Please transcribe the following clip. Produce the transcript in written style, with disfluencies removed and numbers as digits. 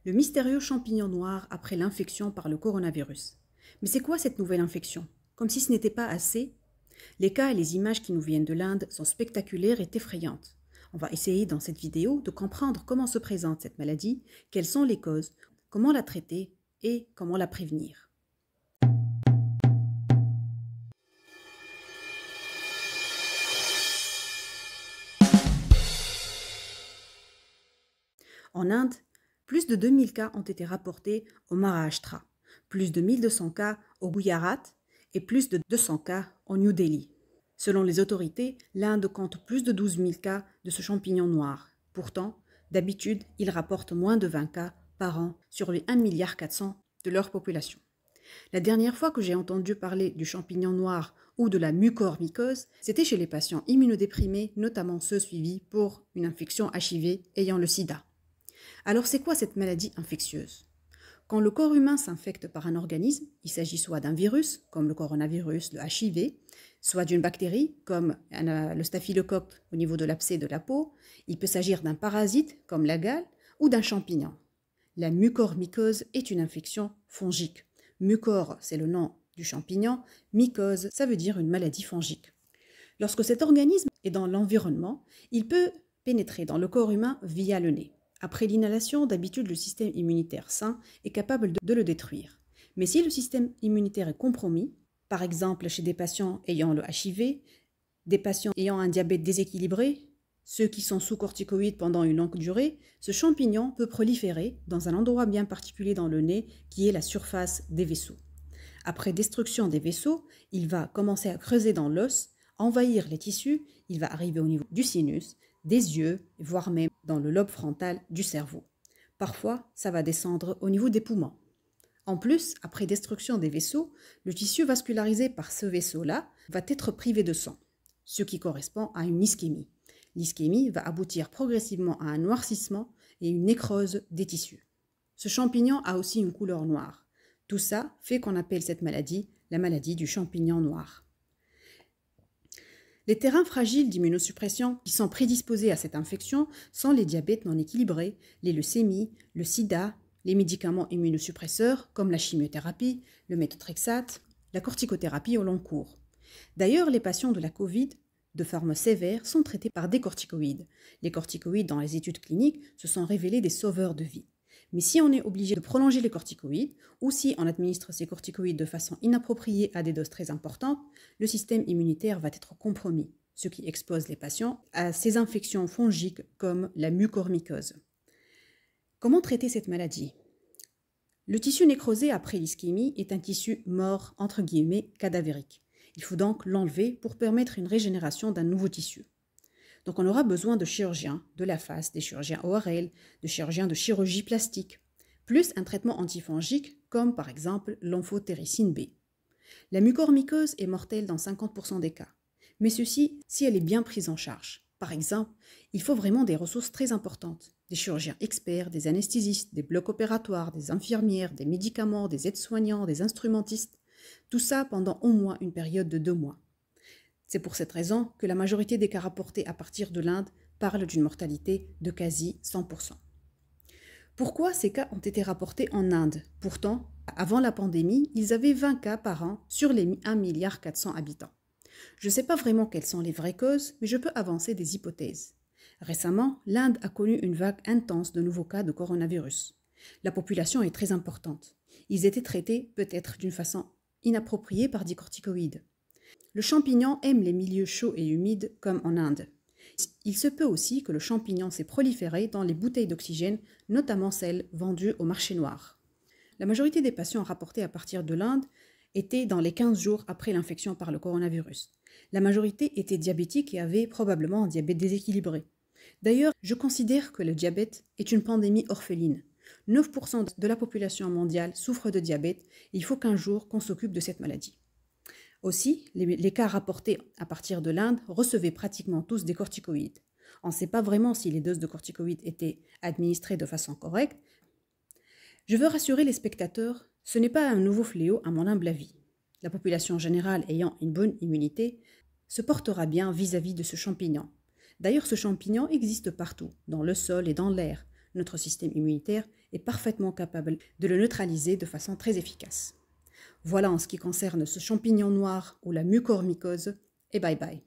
Le mystérieux champignon noir après l'infection par le coronavirus. Mais c'est quoi cette nouvelle infection? Comme si ce n'était pas assez, les cas et les images qui nous viennent de l'Inde sont spectaculaires et effrayantes. On va essayer dans cette vidéo de comprendre comment se présente cette maladie, quelles sont les causes, comment la traiter et comment la prévenir. En Inde, plus de 2000 cas ont été rapportés au Maharashtra, plus de 1200 cas au Gujarat et plus de 200 cas au New Delhi. Selon les autorités, l'Inde compte plus de 12 000 cas de ce champignon noir. Pourtant, d'habitude, il rapporte moins de 20 cas par an sur les 1,4 milliard de leur population. La dernière fois que j'ai entendu parler du champignon noir ou de la mucormycose, c'était chez les patients immunodéprimés, notamment ceux suivis pour une infection HIV ayant le sida. Alors c'est quoi cette maladie infectieuse? Quand le corps humain s'infecte par un organisme, il s'agit soit d'un virus, comme le coronavirus, le HIV, soit d'une bactérie, comme le staphylocoque au niveau de l'abcès de la peau, il peut s'agir d'un parasite, comme la gale, ou d'un champignon. La mucormycose est une infection fongique. Mucor, c'est le nom du champignon, mycose, ça veut dire une maladie fongique. Lorsque cet organisme est dans l'environnement, il peut pénétrer dans le corps humain via le nez. Après l'inhalation, d'habitude, le système immunitaire sain est capable de le détruire. Mais si le système immunitaire est compromis, par exemple chez des patients ayant le HIV, des patients ayant un diabète déséquilibré, ceux qui sont sous corticoïdes pendant une longue durée, ce champignon peut proliférer dans un endroit bien particulier dans le nez qui est la surface des vaisseaux. Après destruction des vaisseaux, il va commencer à creuser dans l'os, envahir les tissus, il va arriver au niveau du sinus, des yeux, voire même dans le lobe frontal du cerveau. Parfois, ça va descendre au niveau des poumons. En plus, après destruction des vaisseaux, le tissu vascularisé par ce vaisseau-là va être privé de sang, ce qui correspond à une ischémie. L'ischémie va aboutir progressivement à un noircissement et une nécrose des tissus. Ce champignon a aussi une couleur noire. Tout ça fait qu'on appelle cette maladie la maladie du champignon noir. Les terrains fragiles d'immunosuppression qui sont prédisposés à cette infection sont les diabètes non équilibrés, les leucémies, le sida, les médicaments immunosuppresseurs comme la chimiothérapie, le méthotrexate, la corticothérapie au long cours. D'ailleurs, les patients de la Covid de forme sévère sont traités par des corticoïdes. Les corticoïdes dans les études cliniques se sont révélés des sauveurs de vie. Mais si on est obligé de prolonger les corticoïdes ou si on administre ces corticoïdes de façon inappropriée à des doses très importantes, le système immunitaire va être compromis, ce qui expose les patients à ces infections fongiques comme la mucormycose. Comment traiter cette maladie? Le tissu nécrosé après l'ischémie est un tissu mort, entre guillemets, cadavérique. Il faut donc l'enlever pour permettre une régénération d'un nouveau tissu. Donc on aura besoin de chirurgiens de la face, des chirurgiens ORL, de chirurgiens de chirurgie plastique, plus un traitement antifongique comme par exemple l'amphotericine B. La mucormycose est mortelle dans 50% des cas, mais ceci si elle est bien prise en charge. Par exemple, il faut vraiment des ressources très importantes, des chirurgiens experts, des anesthésistes, des blocs opératoires, des infirmières, des médicaments, des aides-soignants, des instrumentistes, tout ça pendant au moins une période de 2 mois. C'est pour cette raison que la majorité des cas rapportés à partir de l'Inde parlent d'une mortalité de quasi 100%. Pourquoi ces cas ont été rapportés en Inde? Pourtant, avant la pandémie, ils avaient 20 cas par an sur les 1,4 milliard habitants. Je ne sais pas vraiment quelles sont les vraies causes, mais je peux avancer des hypothèses. Récemment, l'Inde a connu une vague intense de nouveaux cas de coronavirus. La population est très importante. Ils étaient traités peut-être d'une façon inappropriée par des corticoïdes. Le champignon aime les milieux chauds et humides comme en Inde. Il se peut aussi que le champignon s'est proliféré dans les bouteilles d'oxygène, notamment celles vendues au marché noir. La majorité des patients rapportés à partir de l'Inde étaient dans les 15 jours après l'infection par le coronavirus. La majorité étaient diabétiques et avaient probablement un diabète déséquilibré. D'ailleurs, je considère que le diabète est une pandémie orpheline. 9% de la population mondiale souffre de diabète et il faut qu'un jour qu'on s'occupe de cette maladie. Aussi, les cas rapportés à partir de l'Inde recevaient pratiquement tous des corticoïdes. On ne sait pas vraiment si les doses de corticoïdes étaient administrées de façon correcte. Je veux rassurer les spectateurs, ce n'est pas un nouveau fléau à mon humble avis. La population générale ayant une bonne immunité se portera bien vis-à-vis de ce champignon. D'ailleurs, ce champignon existe partout, dans le sol et dans l'air. notre système immunitaire est parfaitement capable de le neutraliser de façon très efficace. Voilà en ce qui concerne ce champignon noir ou la mucormycose, et bye bye.